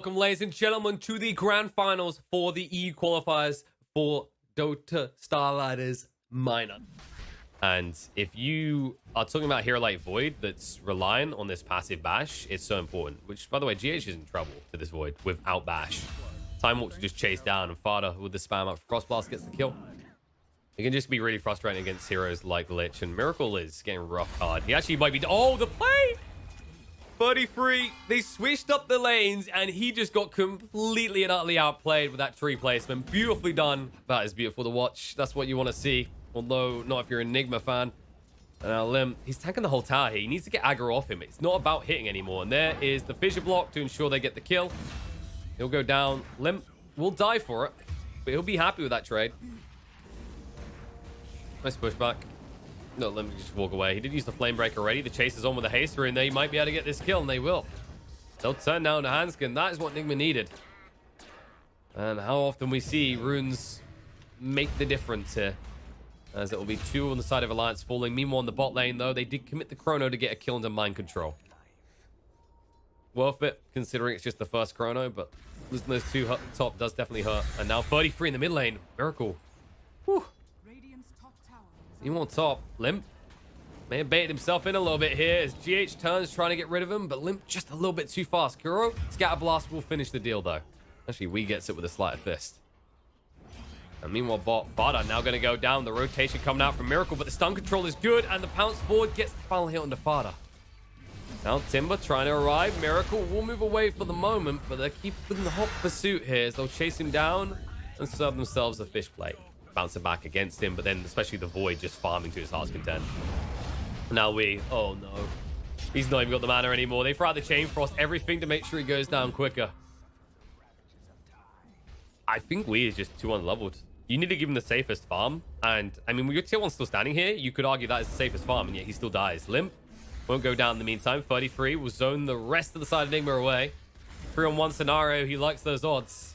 Welcome, ladies and gentlemen, to the grand finals for the EU qualifiers for Dota StarLadder's Minor. And if you are talking about a hero like Void that's relying on this passive bash, it's so important. Which, by the way, GH is in trouble to this Void without bash. Time Walk to just chase down, and Fada with the spam up Frost Blast gets the kill. It can just be really frustrating against heroes like Lich, and Miracle is getting rough hard. He actually might be... Oh, the play! 33, they switched up the lanes, and he just got completely and utterly outplayed with that tree placement. Beautifully done. That is beautiful to watch. That's what you want to see. Although, not if you're an NIGMA fan. And now Lim, he's tanking the whole tower here. He needs to get aggro off him. It's not about hitting anymore. And there is the fissure block to ensure they get the kill. He'll go down. Lim will die for it, but he'll be happy with that trade. Nice pushback. No, let me just walk away. He did use the flame break already. The chase is on with the haster, and they might be able to get this kill, and they will. They'll turn down the handskin. That is what NIGMA needed. And how often we see runes make the difference here. As it will be 2 on the side of Alliance falling. Meanwhile, on the bot lane, though, they did commit the chrono to get a kill into mind control. Worth it, considering it's just the first chrono, but losing those 2 top does definitely hurt. And now 33 in the mid lane. Miracle. Whew. Meanwhile, top, Limp may have baited himself in a little bit here as GH turns trying to get rid of him, but Limp just a little bit too fast. Kuro, Scatter Blast will finish the deal, though. Actually, we gets it with a sleight of fist. And meanwhile, bot Fada now going to go down. The rotation coming out from Miracle, but the stun control is good, and the pounce forward gets the final hit on the Fada. Now Timber trying to arrive. Miracle will move away for the moment, but they're keeping the hot pursuit here as they'll chase him down and serve themselves a fish plate. Bouncing back against him, but then especially the Void just farming to his heart's content. Now oh no, he's not even got the mana anymore. They throw out the Chain Frost, everything to make sure he goes down quicker. I think we is just too unleveled. You need to give him the safest farm, and I mean, with your tier 1 still standing here, you could argue that is the safest farm, and yet he still dies. Limp won't go down in the meantime. 33 will zone the rest of the side of NIGMA away. 3-on-1 scenario, he likes those odds.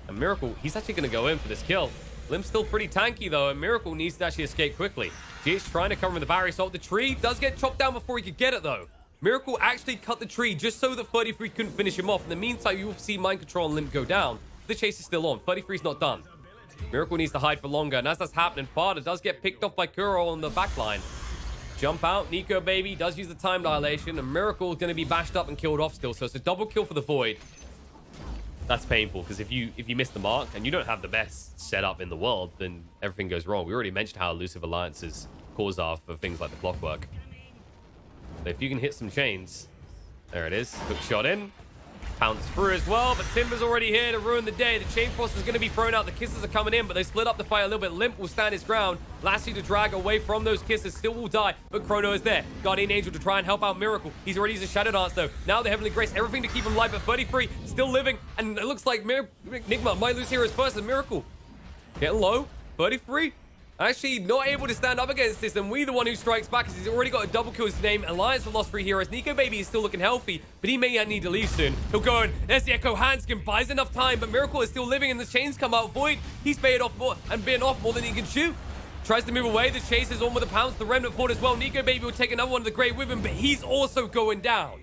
And Miracle, he's actually going to go in for this kill. Limp's still pretty tanky, though, and Miracle needs to actually escape quickly. GH trying to cover him with the barrier salt. The tree does get chopped down before he could get it, though. Miracle actually cut the tree just so that 33 couldn't finish him off. In the meantime, you will see Mind Control and Limp go down. The chase is still on. 33's not done. Miracle needs to hide for longer, and as that's happening, Fada does get picked off by Kuro on the backline. Jump out. Nico Baby does use the time dilation, and Miracle is going to be bashed up and killed off still. So it's a double kill for the Void. That's painful, because if you miss the mark and you don't have the best setup in the world, then everything goes wrong. We already mentioned how elusive alliances cause are for things like the clockwork. But if you can hit some chains, there it is. Hook shot in. Pounce through as well, but Timber's already here to ruin the day. The Chain Frost is going to be thrown out. The kisses are coming in, but they split up the fight a little bit. Limp will stand his ground. Lassie to drag away from those kisses. Still will die, but Chrono is there. Guardian Angel to try and help out Miracle. He's already used a Shadow Dance, though. Now the Heavenly Grace, everything to keep him alive, but 33 still living, and it looks like NIGMA might lose heroes first, and Miracle getting low. 33 actually not able to stand up against this, and we the one who strikes back, because he's already got a double kill. His name, Alliance have lost 3 heroes. Nico Baby is still looking healthy, but he may need to leave soon. He'll go in. There's the Echo Handskin, buys enough time, but Miracle is still living, and the chains come out. Void, he's baited off more and been off more than he can shoot. Tries to move away. The chase is on with the pounce. The Remnant Horde as well. Nico Baby will take another one of the Great with him, but he's also going down.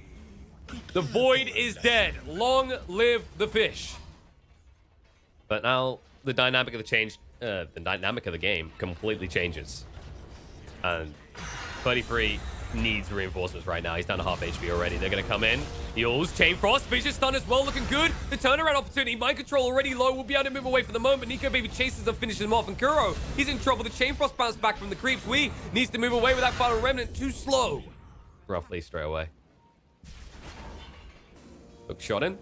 The Void is dead. Long live the fish. But now the dynamic of the dynamic of the game completely changes. And 33 needs reinforcements right now. He's down to half HP already. They're going to come in. Yules, Chain Frost, Vision Stun as well, looking good. The turnaround opportunity. Mind Control already low. We'll be able to move away for the moment. Nico Baby chases and finishes him off. And Kuro, he's in trouble. The Chain Frost bounced back from the creeps. We needs to move away with that final Remnant. Too slow. Roughly straight away. Hook shot in.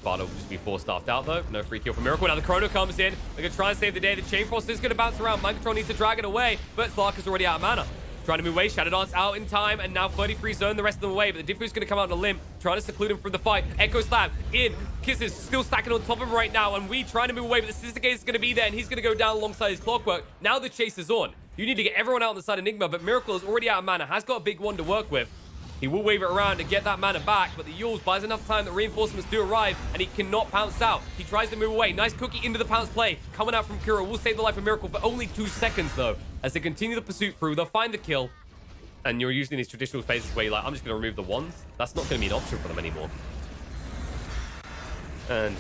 Fada will just be 4-staffed out, though. No free kill for Miracle. Now the Chrono comes in. They're going to try and save the day. The Chain Frost is going to bounce around. Mind Control needs to drag it away, but Thark is already out of mana. Trying to move away. Shadow Dance out in time, and now 33 zone the rest of the way, but the Diffu's going to come out on a limb, trying to seclude him from the fight. Echo Slam in. Kisses still stacking on top of him right now, and we trying to move away, but the Sister Gate is going to be there, and he's going to go down alongside his Clockwork. Now the chase is on. You need to get everyone out on the side of NIGMA, but Miracle is already out of mana, has got a big one to work with. He will wave it around to get that mana back, but the Yules buys enough time that reinforcements do arrive, and he cannot pounce out. He tries to move away. Nice cookie into the pounce play. Coming out from Kuro will save the life of Miracle for only 2 seconds, though. As they continue the pursuit through, they'll find the kill. And you're using these traditional phases where you're like, I'm just going to remove the wands. That's not going to be an option for them anymore. And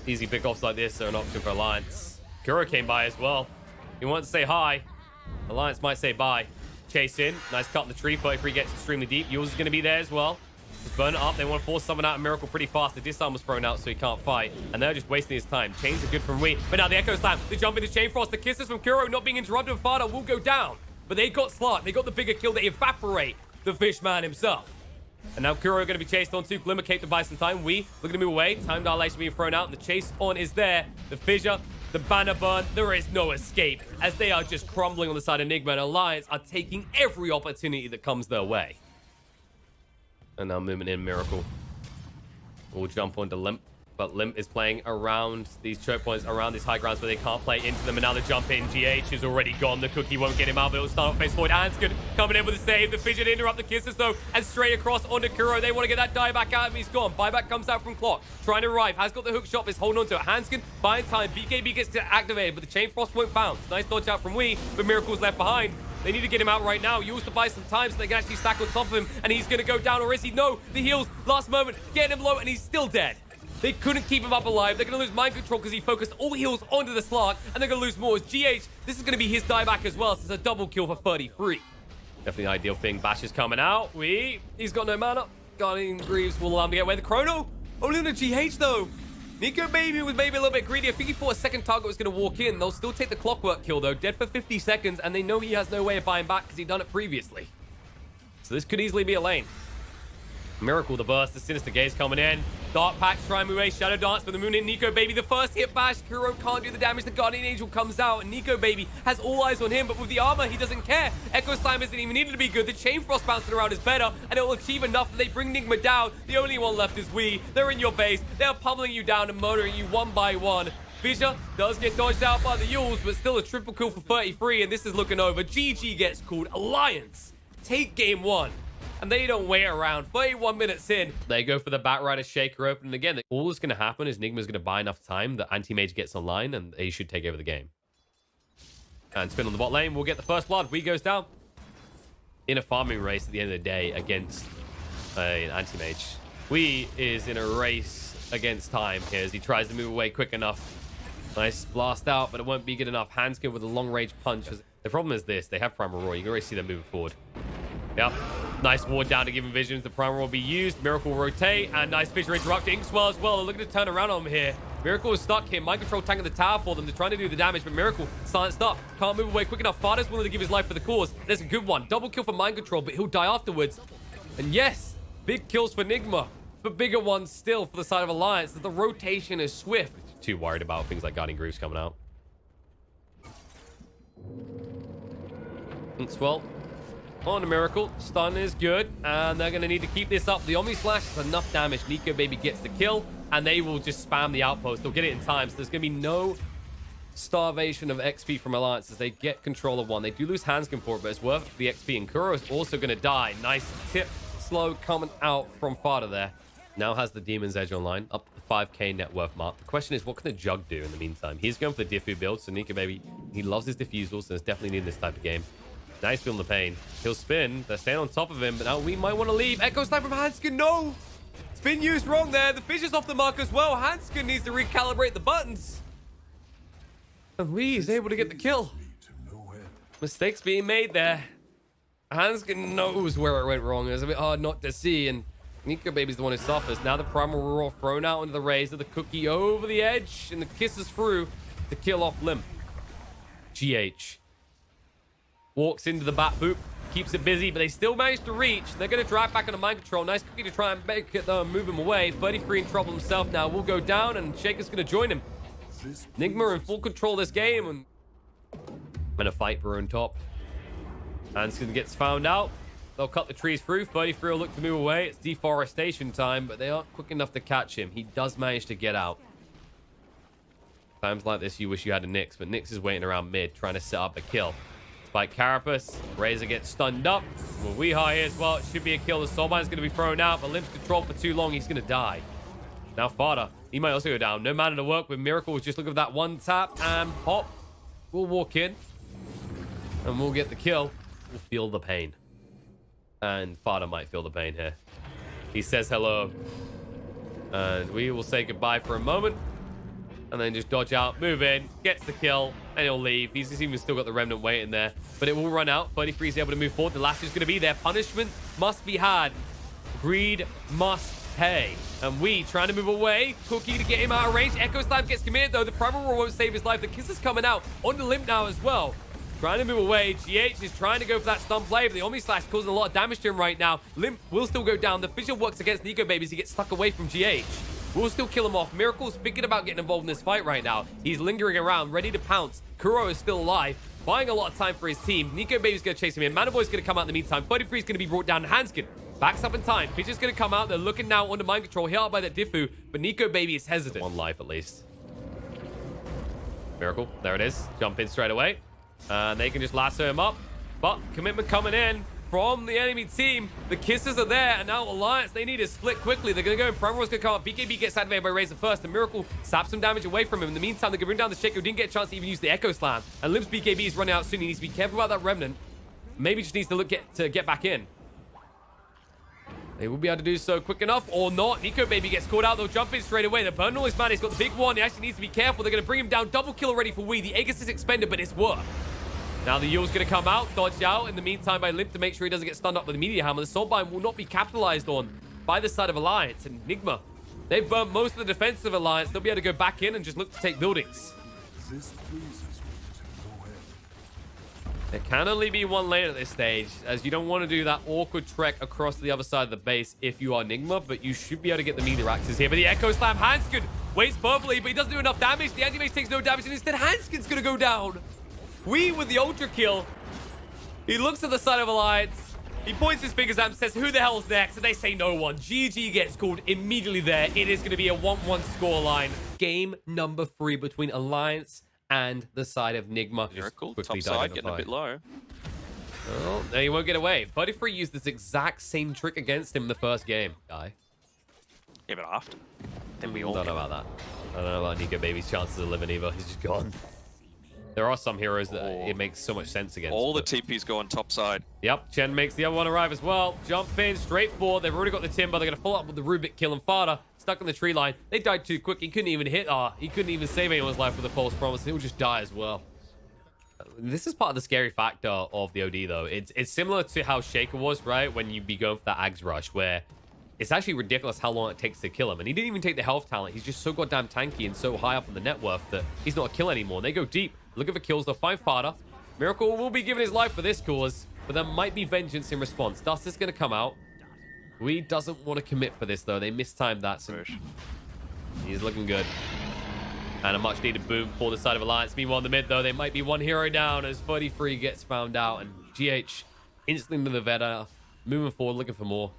easy pickoffs like this are an option for Alliance. Kuro came by as well. He wants to say hi. Alliance might say bye. Chase in. Nice cut in the tree. 33 gets extremely deep. Yules is going to be there as well. Just burn it up. They want to force someone out of Miracle pretty fast. The disarm was thrown out, so he can't fight. And they're just wasting his time. Chains are good from Wee. But now the Echo Slam. The jump into Chain Frost. The kisses from Kuro not being interrupted. Fada will go down. But they got Slark. They got the bigger kill. They evaporate the Fishman himself. And now Kuro going to be chased on too. Glimmer Cape to buy some time. We looking to move away. Time dilation being thrown out. And the chase on is there. The fissure. The banner burn. There is no escape as they are just crumbling on the side of NIGMA. And Alliance are taking every opportunity that comes their way. And now moving in Miracle. We'll jump onto Limp. But Limp is playing around these choke points, around these high grounds where they can't play into them. And now the jump in. GH is already gone. The cookie won't get him out, but it'll start off face forward. Hanskin coming in with a save. The fidget interrupt the kisses though. And straight across onto Kuro. They want to get that dieback out of him. He's gone. Buyback comes out from Clock. Trying to arrive. Has got the hook shot. Is holding on to it. Hanskin buying time. BKB gets activated, but the Chain Frost won't bounce. Nice dodge out from Wee, but Miracle's left behind. They need to get him out right now. Used to buy some time so they can actually stack on top of him. And he's going to go down, or is he? No. The heals. Last moment. Getting him low, and he's still dead. They couldn't keep him up alive. They're going to lose mind control because he focused all heals onto the Slark. And they're going to lose more. As GH, this is going to be his dieback as well. So it's a double kill for 33. Definitely an ideal thing. Bash is coming out. He's got no mana. Guardian Greaves will allow him to get away. The Chrono. Only on the GH though. Nico Baby was maybe a little bit greedy. I think he thought a second target was going to walk in. They'll still take the Clockwork kill though. Dead for 50 seconds. And they know he has no way of buying back because he'd done it previously. So this could easily be a lane. Miracle, the burst, the Sinister Gaze coming in. Dark Pack, try and move away. Shadow Dance for the Moon in. Nico Baby, the first hit bash. Kuro can't do the damage. The Guardian Angel comes out. And Nico Baby has all eyes on him. But with the armor, he doesn't care. Echo Slime isn't even needed to be good. The Chain Frost bouncing around is better. And it will achieve enough that they bring NIGMA down. The only one left is Wee. They're in your base. They're pummeling you down and murdering you one by one. Fissure does get dodged out by the Yules, but still a triple kill for 33. And this is looking over. GG gets called. Alliance take game one. And they don't wait around. 31 minutes in, they go for the Batrider Shaker open. And again, all that's going to happen is NIGMA's going to buy enough time that Anti-Mage gets online and they should take over the game. And spin on the bot lane. We'll get the first blood. Wee goes down. In a farming race at the end of the day against an Anti-Mage. Wee is in a race against time here as he tries to move away quick enough. Nice blast out, but it won't be good enough. Hanskin with a long-range punch. The problem is this. They have Primal Roar. You can already see them moving forward. Yep. Nice ward down to give him visions. The Primal will be used. Miracle will rotate. And nice Fissure interrupting Inkswell as well. They're looking to turn around on him here. Miracle is stuck here. Mind Control tanking the tower for them. They're trying to do the damage, but Miracle silenced up. Can't move away quick enough. Fada's willing to give his life for the cause. There's a good one. Double kill for Mind Control, but he'll die afterwards. And yes, big kills for NIGMA. But bigger ones still for the side of Alliance. The rotation is swift. Too worried about things like Guardian Greaves coming out. Inkswell. On a Miracle. Stun is good. And they're going to need to keep this up. The Omni Slash is enough damage. Nico Baby gets the kill. And they will just spam the outpost. They'll get it in time. So there's going to be no starvation of XP from Alliance as they get control of one. They do lose Hanskin for it, but it's worth the XP. And Kuro is also going to die. Nice tip. Slow coming out from Fada there. Now has the Demon's Edge online. Up to the 5k net worth mark. The question is, what can the Jug do in the meantime? He's going for the Diffu build. So Nico Baby, he loves his diffusals. So it's definitely needed this type of game. Nice feeling the pain. He'll spin. They're staying on top of him, but now we might want to leave. Echo Snipe from Hanskin. No! Spin used wrong there. The Fissure's off the mark as well. Hanskin needs to recalibrate the buttons. And Wee is able to get the kill. Mistakes being made there. Hanskin knows where it went wrong. It's a bit hard not to see, and Nico Baby's the one who suffers. Now the Primal Roar thrown out into the Razor. The Cookie over the edge, and the kisses through to kill off Limp. GH. Walks into the bat boop, keeps it busy, but they still manage to reach. They're going to drive back on the Mind Control. Nice Cookie to try and make it, move him away. 33 in trouble himself now. Will go down, and Shaker's going to join him. NIGMA in full control this game, and a fight for on top. Hanskin gets found out. They'll cut the trees through. 33 will look to move away. It's deforestation time, but they aren't quick enough to catch him. He does manage to get out. Times like this, you wish you had a Nyx, but Nyx is waiting around mid, trying to set up a kill. Spike Carapace. Razor gets stunned up. Well, Weehaw here as well. It should be a kill. The Soulbind's going to be thrown out, but Limp's controlled for too long. He's going to die. Now Fada. He might also go down. No mana to work with. Miracle was just looking for that one tap, and Pop will walk in, and we'll get the kill. We'll feel the pain. And Fada might feel the pain here. He says hello. And we will say goodbye for a moment. And then just dodge out, move in, gets the kill, and he'll leave. He's even still got the remnant waiting there. But it will run out. 33 is able to move forward. The last is going to be there. Punishment must be had. Greed must pay. And we trying to move away. Cookie to get him out of range. Echo Slam gets committed though. The Primal Roar won't save his life. The Kiss is coming out on the limp now as well. Trying to move away. GH is trying to go for that stun play, but the Omni Slash causing a lot of damage to him right now. Limp will still go down. The Fissure works against Nico Baby as he gets stuck away from GH. We'll still kill him off. Miracle's thinking about getting involved in this fight right now. He's lingering around, ready to pounce. Kuro is still alive, buying a lot of time for his team. Nico Baby's going to chase him in. Manaboy's going to come out in the meantime. 33 is going to be brought down. Hanskin backs up in time. Fissure going to come out. They're looking now under mind control, hit out by that Diffu, but Nico Baby is hesitant. One life at least. Miracle, there it is. Jump in straight away. And they can just lasso him up. But commitment coming in from the enemy team. The Kisses are there, and now Alliance, they need to split quickly. They're going to go, Primal Roar's going to come up. BKB gets activated by Razor first, and Miracle saps some damage away from him. In the meantime, they can bring down the Shaco. Didn't get a chance to even use the Echo Slam. And Limp's BKB is running out soon. He needs to be careful about that Remnant. Maybe just needs to get back in. They will be able to do so quick enough, or not. Nico Baby gets caught out. They'll jump in straight away. The Burn Noise man, he's got the big one. He actually needs to be careful. They're going to bring him down. Double kill already for Wee. The Aegis is expended, but it's worth. Now the Yule's going to come out, dodge out in the meantime by Limp to make sure he doesn't get stunned up with the Meteor Hammer. The Soulbind will not be capitalized on by the side of Alliance. And NIGMA, they've burnt most of the defense of Alliance. They'll be able to go back in and just look to take buildings. There can only be one lane at this stage, as you don't want to do that awkward trek across the other side of the base if you are NIGMA, but you should be able to get the Meteor Axes here. But the Echo Slam, Hanskin waits perfectly, but he doesn't do enough damage. The anti-mage takes no damage, and instead Hanskin's going to go down. We with the ultra kill. He looks at the side of Alliance. He points his fingers at him, says, who the hell's next? And they say no one. GG gets called immediately there. It is going to be a 1-1 scoreline. Game number 3 between Alliance and the side of NIGMA. Miracle, top side, getting a bit low. Well, no, he won't get away. 33 used this exact same trick against him in the first game. Guy. Yeah, but after. Then we all don't know about that. I don't know about Nico Baby's chances of living either. He's just gone. There are some heroes that it makes so much sense against. All the TPs go on top side. Yep, Chen makes the other one arrive as well. Jump in, straight forward. They've already got the Timber. They're going to follow up with the Rubik kill, and Fada stuck on the tree line. They died too quick. He couldn't even hit. He couldn't even save anyone's life with a false promise. He'll just die as well. This is part of the scary factor of the OD, though. It's similar to how Shaker was, right? When you'd be going for that Ags Rush, where it's actually ridiculous how long it takes to kill him. And he didn't even take the health talent. He's just so goddamn tanky and so high up on the net worth that he's not a kill anymore. And they go deep, looking for kills. They'll find Fada. Miracle will be giving his life for this cause, but there might be vengeance in response. Dust is going to come out. We doesn't want to commit for this, though. They mistimed that. So he's looking good. And a much-needed boom for the side of Alliance. Meanwhile, in the mid, though, they might be one hero down as 33 gets found out. And GH instantly into the Veda, moving forward, looking for more.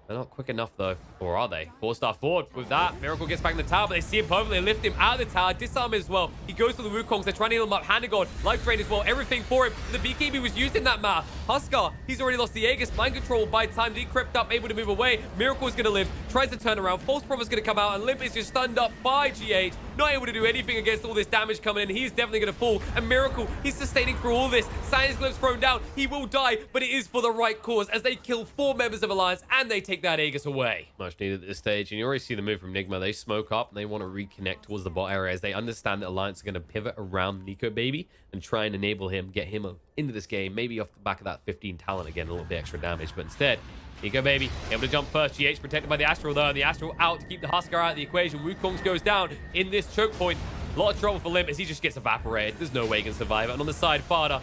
They're not quick enough, though. Or are they? 4-star forward. With that, Miracle gets back in the tower, but they see him perfectly. They lift him out of the tower, disarm him as well. He goes for the Wukongs. They're trying to heal him up. Hand of God, life drain as well. Everything for him. The BKB was used in that map. Huskar, he's already lost the Aegis. Mind control by time. He crept up, able to move away. Miracle is going to live. Tries to turn around. False Promise is going to come out, and Limp is just stunned up by GH. Not able to do anything against all this damage coming in. He's definitely going to fall. And Miracle, he's sustaining through all this. Science Glyph's thrown down. He will die, but it is for the right cause as they kill 4 members of Alliance and they take that Aegis away. Much needed at this stage, and you already see the move from NIGMA. They smoke up and they want to reconnect towards the bot area as they understand that Alliance are going to pivot around Nico Baby and try and enable him, get him into this game, maybe off the back of that 15 talent again, a little bit extra damage, but instead Nico Baby able to jump first. GH protected by the Astral though, and the Astral out to keep the Huskar out of the equation. Wukongs goes down in this choke point. A lot of trouble for Limp as he just gets evaporated. There's no way he can survive it. And on the side, Fada,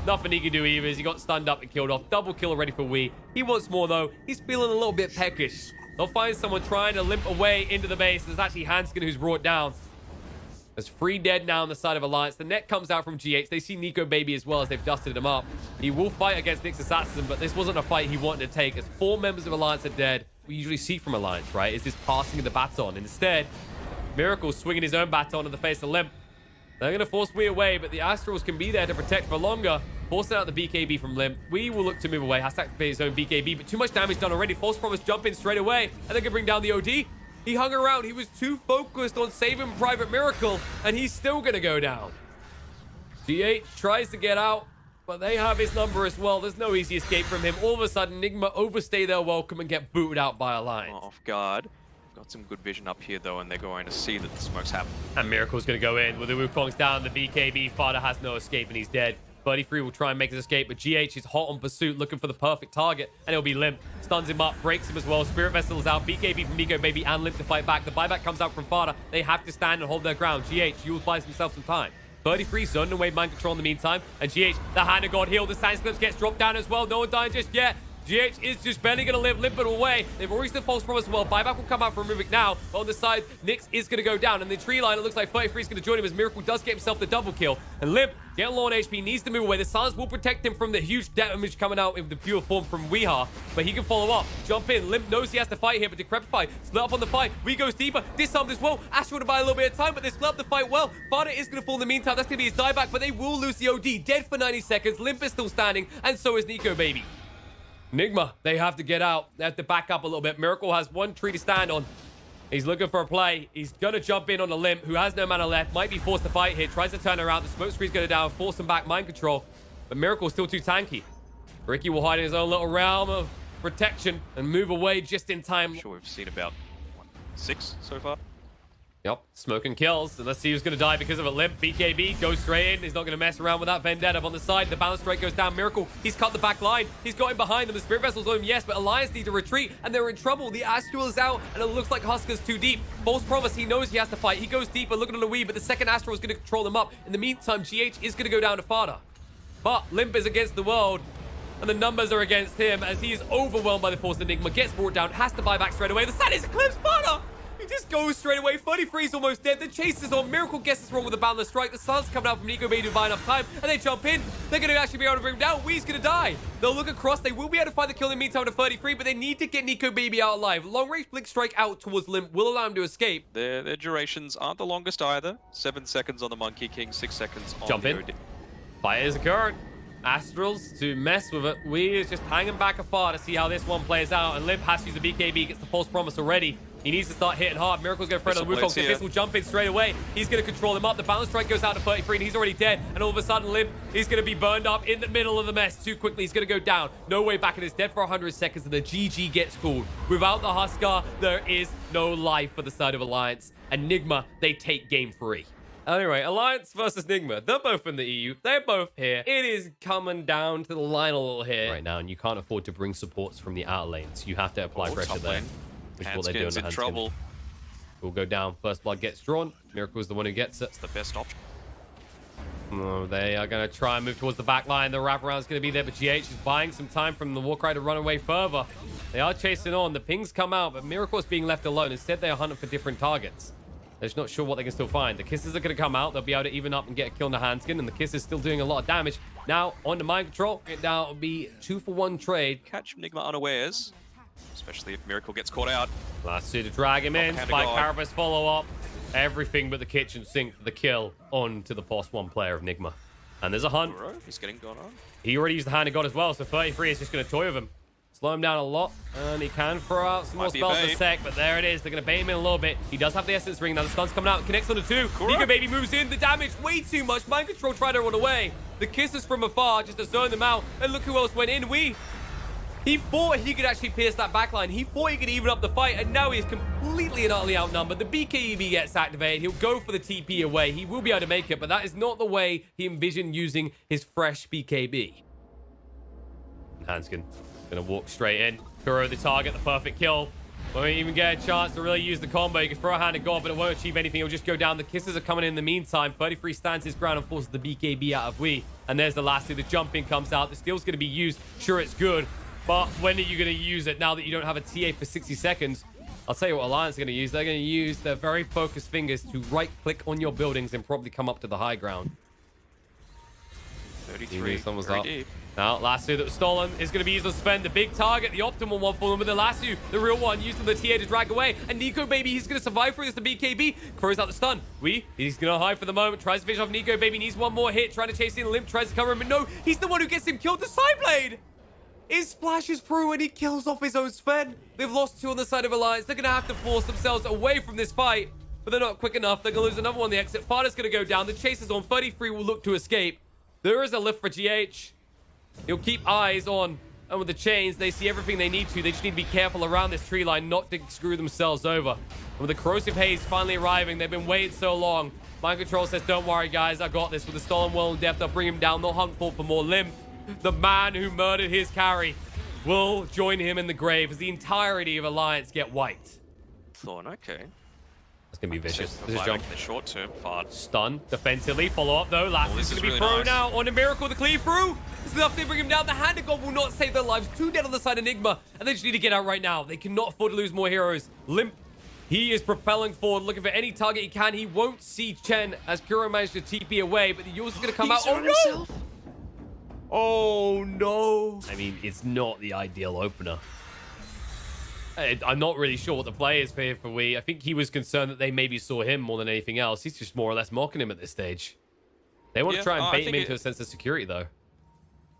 nothing he can do either as he got stunned up and killed off. Double kill already for Wee. He wants more though. He's feeling a little bit peckish. They'll find someone trying to limp away into the base. There's actually Hanskin who's brought down. There's 3 dead now on the side of Alliance. The net comes out from GH. They see Nico Baby as well as they've dusted him up. He will fight against Nyx Assassin, but this wasn't a fight he wanted to take as 4 members of Alliance are dead. We usually see from Alliance, right? Is this passing of the baton. Instead, Miracle swinging his own baton in the face of Limp. They're going to force Wee away, but the Astrals can be there to protect for longer. Forcing out the BKB from Limp. Wee will look to move away. Has to activate his own BKB, but too much damage done already. False Promise jump in straight away, and they can bring down the OD. He hung around. He was too focused on saving Private Miracle, and he's still going to go down. GH tries to get out, but they have his number as well. There's no easy escape from him. All of a sudden, NIGMA overstay their welcome and get booted out by Alliance. Off guard. Got some good vision up here, though, and they're going to see that the smoke's happening. And Miracle's going to go in with the Wukong's down. The BKB. Fada has no escape, and he's dead. 33 will try and make his escape, but GH is hot on pursuit, looking for the perfect target, and it'll be Limp. Stuns him up, breaks him as well. Spirit Vessel's out. BKB from Nico Baby and Limp to fight back. The buyback comes out from Fada. They have to stand and hold their ground. GH, Yules buys himself some time. 33 zoned away mind control in the meantime, and GH, the Hand of God heal. The Science Clips gets dropped down as well. No one dying just yet. GH is just barely going to live, Limp it away. They've already the false promise as well. Buyback will come out from Rubik now. But on the side, Nyx is going to go down. And the tree line, it looks like 33 is going to join him as Miracle does get himself the double kill. And Limp, getting low on HP, needs to move away. The silence will protect him from the huge damage coming out in the pure form from Weeha. But he can follow up, jump in. Limp knows he has to fight here, but Decrepify split up on the fight. We goes deeper, disarmed as well. Astral to buy a little bit of time, but they split up the fight well. Fada is going to fall in the meantime. That's going to be his dieback, but they will lose the OD. Dead for 90 seconds. Limp is still standing, and so is Nico Baby. NIGMA, they have to get out. They have to back up a little bit. Miracle has one tree to stand on. He's looking for a play. He's going to jump in on a Limp, who has no mana left. Might be forced to fight here. Tries to turn around. The smoke screen's going to down. Force him back. Mind control. But Miracle's still too tanky. Ricky will hide in his own little realm of protection and move away just in time. I'm sure we've seen about, what, 6 so far? Yep, smoke and kills. And let's see who's going to die because of a Limp. BKB goes straight in. He's not going to mess around with that Vendetta on the side. The balance straight goes down. Miracle, he's cut the back line. He's got him behind them. The Spirit Vessel's on him, yes, but Alliance need to retreat, and they're in trouble. The Astral is out, and it looks like Huskar's too deep. False promise, he knows he has to fight. He goes deeper, looking on the Wii, but the second Astral is going to control them up. In the meantime, GH is going to go down to Fada. But Limp is against the world, and the numbers are against him as he is overwhelmed by the Force Enigma. Gets brought down, has to buy back straight away. The Sun is eclipsed Fada! He just goes straight away. 33 is almost dead. The chase is on. Miracle guesses wrong with the boundless strike. The sun's coming out from Nico Baby to buy enough time, and they jump in. They're going to actually be able to bring him down. Wee's going to die. They'll look across. They will be able to find the kill in the meantime to 33, but they need to get Nico Baby out alive. Long range blink strike out towards Limp will allow him to escape. Their durations aren't the longest either. 7 seconds on the Monkey King, 6 seconds on jump the in. OD. Fight is occurred. Astrals to mess with it. Wee is just hanging back afar to see how this one plays out, and Limp has to use the BKB. Gets the false promise already. He needs to start hitting hard. Miracle's going to throw the Wukong. This will jump in straight away. He's going to control him up. The balance strike goes out to 33, and he's already dead. And all of a sudden, Limp, he's going to be burned up in the middle of the mess too quickly. He's going to go down. No way back, and it's dead for 100 seconds, and the GG gets called. Without the Huskar, there is no life for the side of Alliance. And NIGMA, they take game 3. Anyway, Alliance versus NIGMA. They're both in the EU. They're both here. It is coming down to the line a little here right now, and you can't afford to bring supports from the outer lanes. You have to apply pressure there. Which is what they're doing. In trouble. Will go down. First blood gets drawn. Miracle's the one who gets it. It's the best option. Oh, they are going to try and move towards the back line. The wraparound's going to be there, but GH is buying some time from the Warcry to run away further. They are chasing on. The pings come out, but Miracle is being left alone. Instead, they are hunting for different targets. They're just not sure what they can still find. The Kisses are going to come out. They'll be able to even up and get a kill in the Handskin, and the Kiss is still doing a lot of damage. Now, on the mind control, it now will be 2-for-1 trade. Catch NIGMA unawares, especially if Miracle gets caught out. Last two to drag him in. Spike Carapace follow up. Everything but the kitchen sink for the kill on to the +1 player of NIGMA. And there's a hunt. He's getting gone on. He already used the Hand of God as well, so 33 is just going to toy with him. Slow him down a lot, and he can throw out some more spells in a sec, but there it is. They're going to bait him in a little bit. He does have the Essence Ring. Now the stun's coming out. Connects on the 2. Nico Baby moves in. The damage way too much. Mind Control tried to run away. The Kisses from afar just to zone them out. And look who else went in. He thought he could actually pierce that backline. He thought he could even up the fight, and now he's completely and utterly outnumbered. The BKB gets activated. He'll go for the TP away. He will be able to make it, but that is not the way he envisioned using his fresh BKB. Hanskin gonna walk straight in. Throw the target, the perfect kill. Won't even get a chance to really use the combo. You can throw a Hand of God, but it won't achieve anything. It'll just go down. The Kisses are coming in the meantime. 33 stands his ground and forces the BKB out of Wii. And there's the last two. The jumping comes out. The steel's going to be used. Sure, it's good. But when are you going to use it now that you don't have a TA for 60 seconds? I'll tell you what Alliance are going to use. They're going to use their very focused fingers to right-click on your buildings and probably come up to the high ground. 33, someone's very up. deep. Now, Lasso that was stolen is going to be used to spend the big target, the optimal one for them, with the Lasso, the real one, used on the TA to drag away. And Nico Baby, he's going to survive through this, the BKB. Throws out the stun. He's going to hide for the moment, tries to finish off Nico Baby, needs one more hit, trying to chase in. Limp tries to cover him, but no, he's the one who gets him killed. The Sideblade! It splashes through and he kills off his own Sven. They've lost 2 on the side of Alliance. They're going to have to force themselves away from this fight, but they're not quick enough. They're going to lose another one on the exit. Fada's going to go down. The chase is on. 33 will look to escape. There is a lift for GH. He'll keep eyes on and with the chains, they see everything they need to. They just need to be careful around this tree line, not to screw themselves over. And with the corrosive haze finally arriving, they've been waiting so long. Mind Control says, don't worry, guys, I got this. With the stolen world and death, they'll bring him down. They'll hunt for more. Limp, the man who murdered his carry, will join him in the grave as the entirety of Alliance get wiped. Thorn, okay. It's going to be vicious. This This is jump. in the short term, fart. Stun defensively. Follow up, though. Last is going to be really thrown nice. out on a Miracle to cleave through. This is enough to bring him down. The Hand of God will not save their lives. 2 dead on the side of NIGMA, and they just need to get out right now. They cannot afford to lose more heroes. Limp, he is propelling forward, looking for any target he can. He won't see Chen as Kuro managed to TP away, but the Yule's going to come out. Oh, no! Oh, no. I mean, it's not the ideal opener. I'm not really sure what the play is for We. I think he was concerned that they maybe saw him more than anything else. He's just more or less mocking him at this stage. They want to try and bait him into a sense of security, though.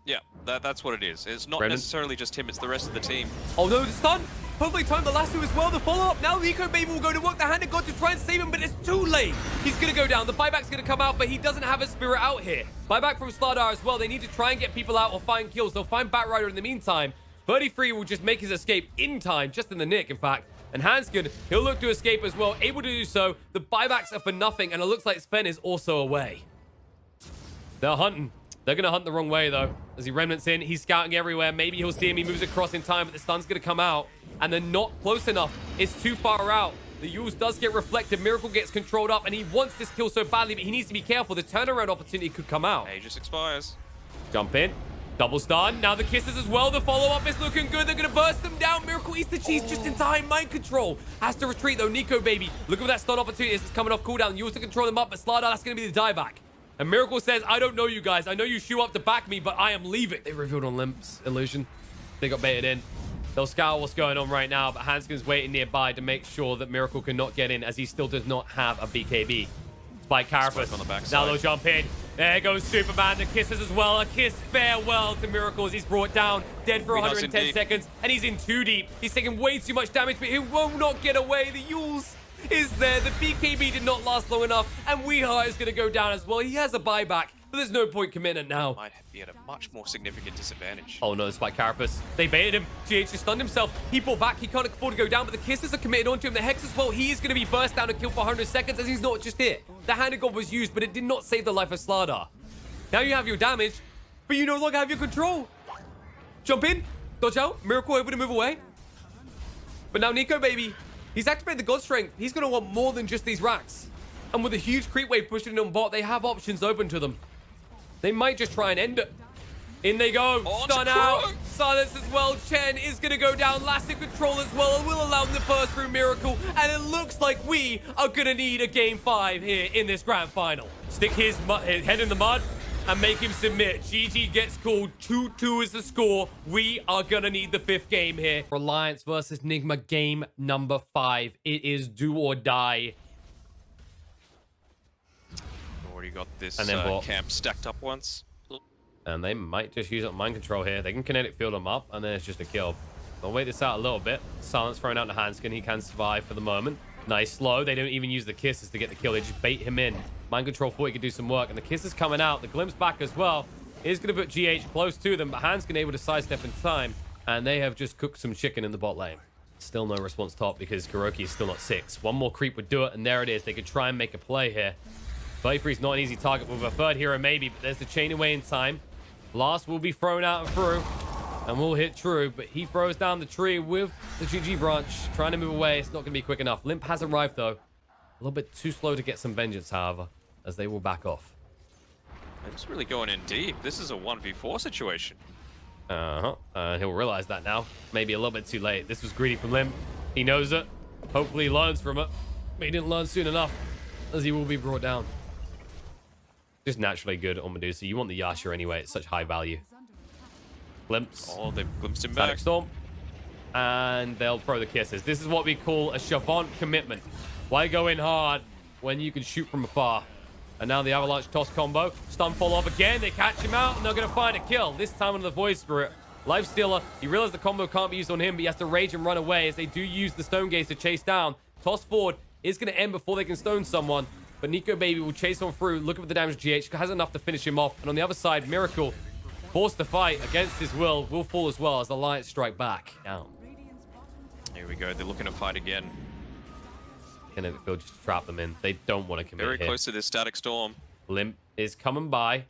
Yeah, that's what it is. It's not Brennan? necessarily just him, it's the rest of the team. Oh, no, the stun. Hopefully time the last two as well. The follow-up. Now Nico Baby will go to work the Hand of God to try and save him, but it's too late. He's going to go down. The buyback's going to come out, but he doesn't have a spirit out here. Buyback from StarLadder as well. They need to try and get people out or find kills. They'll find Batrider in the meantime. 33 will just make his escape in time, just in the nick, in fact. And Hanskin, he'll look to escape as well, able to do so. The buybacks are for nothing, and it looks like Sven is also away. They're hunting. They're going to hunt the wrong way, though. As he remnants in, he's scouting everywhere. Maybe he'll see him. He moves across in time, but the stun's going to come out. And they're not close enough. It's too far out. The use does get reflected. Miracle gets controlled up, and he wants this kill so badly, but he needs to be careful. The turnaround opportunity could come out. Aegis expires. Jump in. Double stun. Now the kisses as well. The follow-up is looking good. They're going to burst them down. Miracle eats the cheese just in time. Mind Control has to retreat, though. Nico Baby, looking for that stun opportunity. This is coming off cooldown. You also control them up, but StarLadder, that's going to be the dieback. And Miracle says, I don't know you guys. I know you shoot up to back me, but I am leaving. They revealed on Limp's illusion. They got baited in. They'll scout what's going on right now, but Hanskin's waiting nearby to make sure that Miracle cannot get in, as he still does not have a BKB. Spike Carapace. On the backside. Now they'll jump in. There goes Superman. The kisses as well. A kiss farewell to Miracle as he's brought down. Dead for 110 seconds. And he's in too deep. He's taking way too much damage, but he will not get away. The Yules is there. The BKB did not last long enough. And Weeheart is going to go down as well. He has a buyback, but there's no point committing now. Might be at a much more significant disadvantage. Oh no, Spike Carapace. They baited him. GH just stunned himself. He pulled back. He can't afford to go down, but the kisses are committed onto him. The Hex as well. He is going to be burst down and killed for 100 seconds as he's not just hit. The Hand of God was used, but it did not save the life of StarLadder. Now you have your damage, but you no longer have your control. Jump in. Dodge out. Miracle able to move away. But now Nico Baby, he's activated the God Strength. He's going to want more than just these racks. And with a huge creep wave pushing on bot, they have options open to them. They might just try and end it. In they go. Stun out. Silence as well. Chen is going to go down. Lasting control as well. And will allow them to burst through Miracle. And it looks like we are going to need a game 5 here in this grand final. Stick his head in the mud and make him submit. GG gets called. 2-2 is the score. We are going to need the 5th game here. Alliance versus NIGMA game number 5. It is do or die. Already got this And then camp stacked up once. And they might just use up Mind Control here. They can kinetic field him up, and then it's just a kill. They'll wait this out a little bit. Silence thrown out to Hanskin. He can survive for the moment. Nice slow. They don't even use the kisses to get the kill. They just bait him in. Mind Control thought he could do some work, and the kiss is coming out. The glimpse back as well is going to put GH close to them, but Hanskin able to sidestep in time, and they have just cooked some chicken in the bot lane. Still no response top because Kuroki is still not 6. One more creep would do it, and there it is. They could try and make a play here. 33 is not an easy target with a 3rd hero maybe, but there's the chain away in time. Blast will be thrown out and through, and will hit true, but he throws down the tree with the GG branch, trying to move away. It's not going to be quick enough. Limp has arrived, though. A little bit too slow to get some vengeance, however, as they will back off. It's really going in deep. This is a 1v4 situation. He'll realize that now. Maybe a little bit too late. This was greedy from Limp. He knows it. Hopefully he learns from it. But he didn't learn soon enough, as he will be brought down. Just naturally good on Medusa. You want the Yasha anyway. It's such high value. Glimpse. Oh, they've glimpsed him Static back. Storm. And they'll throw the kisses. This is what we call a Chavant commitment. Why go in hard when you can shoot from afar? And now the Avalanche toss combo. Stun fall off again. They catch him out, and they're going to find a kill. This time on the Void Spirit. Life Stealer. He realized the combo can't be used on him, but he has to rage and run away as they do use the Stone Gaze to chase down. Toss forward is going to end before they can stone someone. But Nico Baby will chase on through. Look at the damage GH. Has enough to finish him off. And on the other side, Miracle forced to fight against his will fall as well as the Alliance strike back. Down. Here we go. They're looking to fight again. And they'll just trap them in. They don't want to commit Very here. close to this static storm. Limp is coming by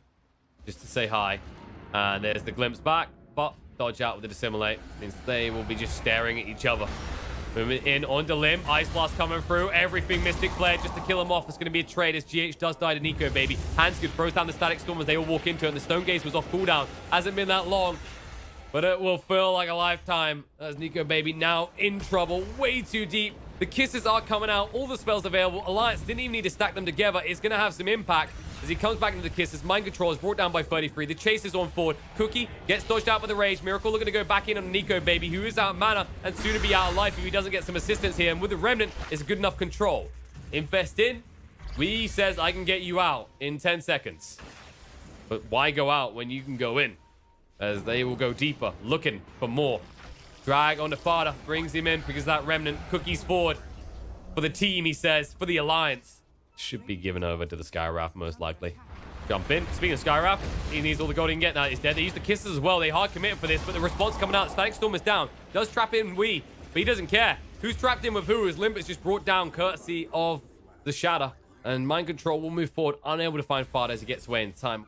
just to say hi. And there's the glimpse back, but dodge out with the dissimulate. Means they will be just staring at each other. Moving in onto Limp. Ice Blast coming through. Everything Mystic Flare just to kill him off. It's going to be a trade as GH does die to Nico, baby. Hansgood throws down the static storm as they all walk into it. And the Stone Gaze was off cooldown. Hasn't been that long, but it will feel like a lifetime as Nico, baby, now in trouble. Way too deep. The kisses are coming out. All the spells available. Alliance didn't even need to stack them together. It's going to have some impact as he comes back into the kisses. Mind Control is brought down by 33. The chase is on forward. Cookie gets dodged out by the rage. Miracle looking to go back in on Nico, baby, who is out of mana and soon to be out of life if he doesn't get some assistance here. And with the Remnant, it's good enough control. Invest in. Wee says, I can get you out in 10 seconds. But why go out when you can go in? As they will go deeper, looking for more. Drag on the Fada, brings him in because that Remnant. Cookie's forward for the team, he says, for the Alliance. Should be given over to the Skywrath, most likely. Jump in. Speaking of Skywrath, he needs all the gold he can get now. He's dead. They use the kisses as well. They hard committed for this, but the response coming out. Static Storm is down. Does trap in Wee, but he doesn't care. Who's trapped in with who? As Limp is just brought down courtesy of the Shatter. And Mind Control will move forward, unable to find Fada as he gets away in time.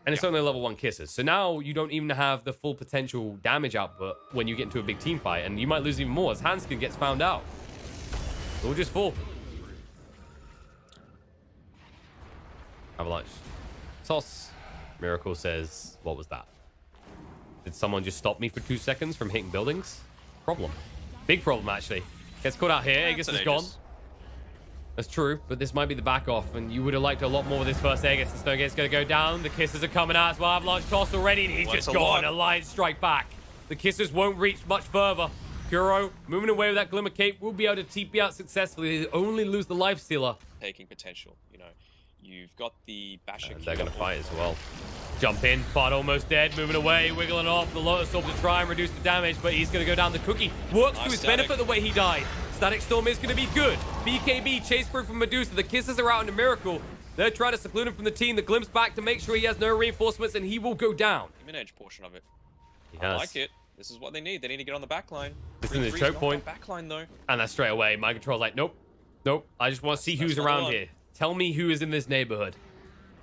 And it's only level 1 kisses. So now you don't even have the full potential damage output when you get into a big team fight. And you might lose even more as Hanskin gets found out. It'll just fall. Avalanche. Toss. Miracle says, what was that? Did someone just stop me for 2 seconds from hitting buildings? Problem. Big problem, actually. Gets caught out here. Aegis is gone. That's true, but this might be the back off, and you would have liked a lot more with this first Aegis. The Stone Gate's going to go down. The kisses are coming out as well. Avalanche toss already, and he's just gone. Alliance strike back. The kisses won't reach much further. Kuro moving away with that Glimmer Cape will be able to TP out successfully. They only lose the Life Stealer. Taking potential, you know. You've got the Basher. They're going to fight as well. Jump in, Fud almost dead, moving away, wiggling off the Lotus Orb to try and reduce the damage, but he's going to go down the Cookie. Works to his benefit the way he died. Static Storm is going to be good. BKB chase through from Medusa. The kisses are out in a Miracle. They're trying to seclude him from the team. The glimpse back to make sure he has no reinforcements, and he will go down. Human edge portion of it. He I like it. This is what they need. They need to get on the back line. This is the choke point. Back line, though. And that's straight away. Mind Control's like, nope. Nope. I just want to see who's around here. Tell me who is in this neighborhood.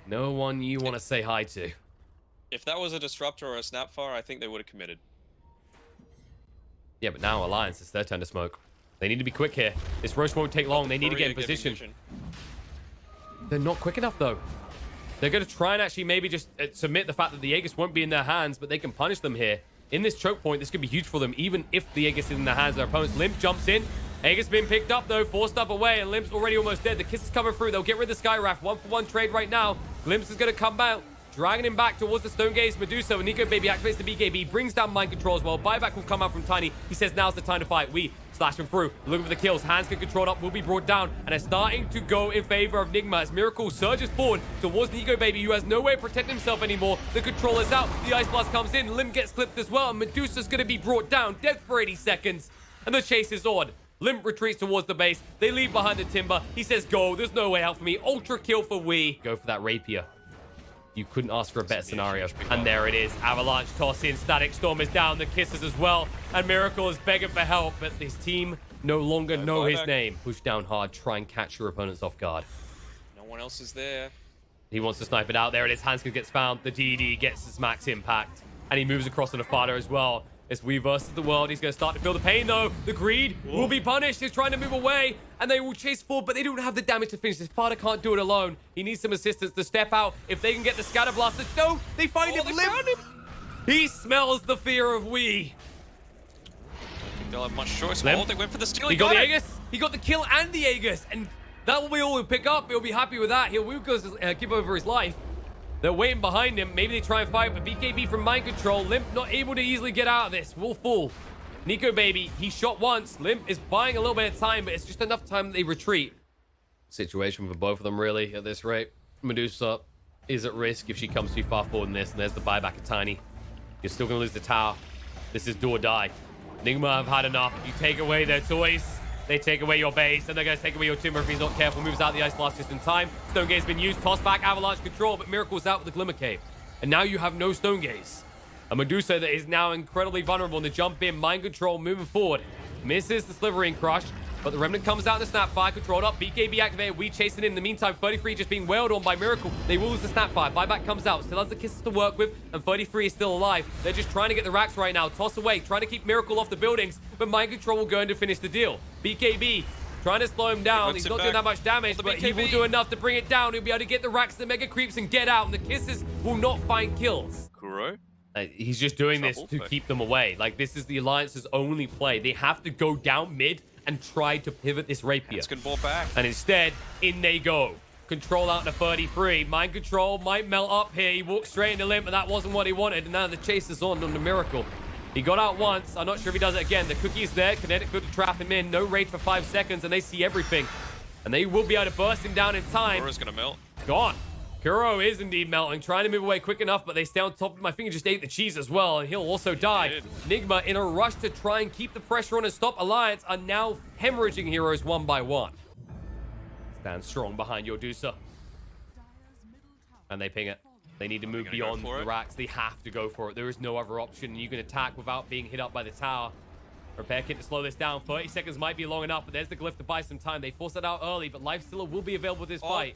No one you want to say hi to. If that was a Disruptor or a Snapfire, I think they would have committed. Yeah, but now Alliance, it's their turn to smoke. They need to be quick here. This rush won't take long. They need to get in position. They're not quick enough, though. They're going to try and actually maybe just submit the fact that the Aegis won't be in their hands, but they can punish them here. In this choke point, this could be huge for them, even if the Aegis is in the hands of their opponents. Limp jumps in. Aegis being picked up, though. Forced up away, and Limp's already almost dead. The kiss is coming through. They'll get rid of the Skyraft. 1-for-1 trade right now. Glimpse is going to come out, dragging him back towards the Stone Gaze. Medusa, and Nico Baby activates the BKB, brings down Mind Control as well. Buyback will come out from Tiny. He says now's the time to fight. We slash him through, looking for the kills. Hands get controlled up, will be brought down, and are starting to go in favor of NIGMA as Miracle surges forward towards Nico Baby, who has no way to protect himself anymore. The controller's out. The Ice Blast comes in. Limp gets clipped as well, and Medusa's going to be brought down, dead for 80 seconds. And the chase is on. Limp retreats towards the base. They leave behind the timber. He says, go. There's no way out for me. Ultra kill for Wee. Go for that rapier. You couldn't ask for a better scenario. And there it is. Avalanche toss in. Static Storm is down. The kisses as well. And Miracle is begging for help. But his team no longer know his name. Push down hard. Try and catch your opponents off guard. No one else is there. He wants to snipe it out. There it is. Hanska gets found. The DD gets his max impact. And he moves across on the Fada as well. It's We versus the world. He's going to start to feel the pain, though. The greed will be punished. He's trying to move away, and they will chase forward, but they don't have the damage to finish. This Fada can't do it alone. He needs some assistance to step out. If they can get the Scatter Blaster. No, they find him. He smells the fear of We. They'll have much choice. Limp. Oh, they went for the steal. He got the Aegis. He got the kill and the Aegis, and that will be all he'll pick up. He'll be happy with that. He'll give over his life. They're waiting behind him. Maybe they try and fight, but BKB from Mind Control. Limp not able to easily get out of this. Will fall. Nico Baby, he shot once. Limp is buying a little bit of time, but it's just enough time that they retreat. Situation for both of them, really, at this rate. Medusa is at risk if she comes too far forward in this, and there's the buyback of Tiny. You're still going to lose the tower. This is do or die. NIGMA have had enough. You take away their toys. They take away your base, and they're going to take away your timber if he's not careful. Moves out the Ice Blast just in time. Stone Gaze has been used. Toss back, Avalanche control, but Miracle's out with the Glimmer Cape. And now you have no Stone Gaze. A Medusa that is now incredibly vulnerable in the jump in. Mind control moving forward. Misses the Slivering Crush, but the Remnant comes out in the Snapfire, controlled up. BKB activated, we chasing in the meantime. 33 just being wailed on by Miracle. They will lose the Snapfire. Buyback comes out, still has the Kisses to work with, and 33 is still alive. They're just trying to get the racks right now. Toss away, trying to keep Miracle off the buildings, but Mind Control will go in to finish the deal. BKB trying to slow him down. He's not doing that much damage, but he will do enough to bring it down. He'll be able to get the racks, the Mega Creeps, and get out, and the Kisses will not find kills. Kuro? He's just doing this to keep them away. Like, this is the Alliance's only play. They have to go down mid and try to pivot this Rapier. It's gonna ball back. And instead, in they go. Control out to 33. Mind control might melt up here. He walks straight into Limp, but that wasn't what he wanted. And now the chase is on the Miracle. He got out once. I'm not sure if he does it again. The Cookie is there. Kinetic good to trap him in. No raid for 5 seconds, and they see everything. And they will be able to burst him down in time. Kuro's gonna melt. Gone. Kuro is indeed melting, trying to move away quick enough, but they stay on top of him. I think he just ate the cheese as well, and he'll also die. NIGMA, in a rush to try and keep the pressure on and stop Alliance, are now hemorrhaging heroes one by one. Stand strong behind your Medusa. And they ping it. They need to move beyond the racks. They have to go for it. There is no other option. You can attack without being hit up by the tower. Repair kit to slow this down. 30 seconds might be long enough, but there's the glyph to buy some time. They force it out early, but Lifestealer will be available this fight.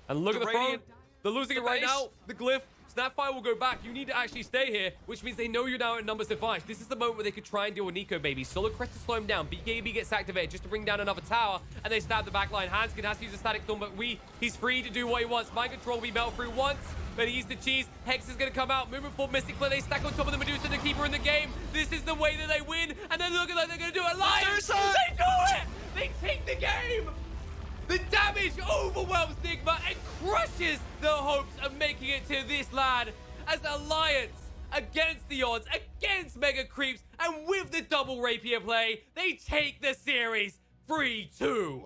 And look at the front. They're losing it right now. The glyph. Snapfire will go back. You need to actually stay here, which means they know you're now at numbers defiance. This is the moment where they could try and deal with Nico, baby. Solo Crest to slow him down. BKB gets activated just to bring down another tower, and they stab the backline. Hanskin has to use a Static Storm, but he's free to do what he wants. Mind Control will be melt through once, but he's the cheese. Hex is going to come out. Moving forward, Mystic Flare. They stack on top of the Medusa to keep her in the game. This is the way that they win, and they're looking like they're going to do it live. They do it! They take the game! The damage overwhelms NIGMA and crushes the hopes of making it to this lad as Alliance against the odds, against Mega Creeps, and with the double Rapier play, they take the series 3-2.